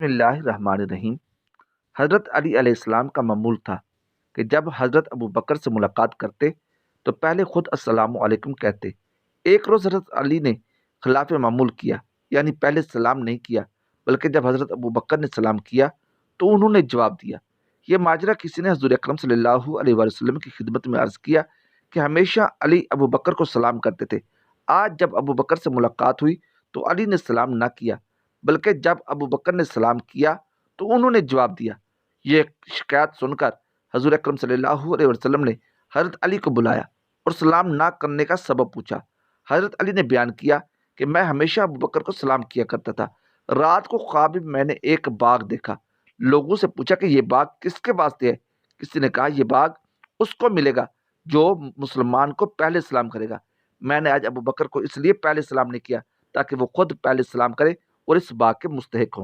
बिस्मिल्लाहिर्रहमानिर्रहीम। हज़रत अली अलैहिस्सलाम का मामूल था कि जब हज़रत अबू बकर से मुलाकात करते तो पहले खुद अस्सलामु अलैकुम कहते। एक रोज़ हज़रत अली ने खिलाफ मामूल किया, यानी पहले सलाम नहीं किया, बल्कि जब हज़रत अबू बकर ने सलाम किया तो उन्होंने जवाब दिया। यह माजरा किसी ने हज़ूर अकरम सल्लल्लाहु अलैहि वसल्लम की खिदमत में अर्ज़ किया कि हमेशा अली अबू बकर को सलाम करते थे। आज जब अबू बकर से मुलाकात हुई तो अली ने सलाम ना किया, बल्कि जब अबू बकर ने सलाम किया तो उन्होंने जवाब दिया। ये शिकायत सुनकर हज़ूर अकरम सल्लल्लाहु अलैहि वसल्लम ने हज़रत अली को बुलाया और सलाम ना करने का सबब पूछा। हज़रत अली ने बयान किया कि मैं हमेशा अबू बकर को सलाम किया करता था। रात को ख्वाब में मैंने एक बाग देखा। लोगों से पूछा कि ये बाग किसके वास्ते है? किसी ने कहा ये बाग उसको मिलेगा जो मुसलमान को पहले सलाम करेगा। मैंने आज अबू बकर को इसलिए पहले सलाम नहीं किया ताकि वो खुद पहले सलाम करे और इस बाग के मुस्तहिक हों।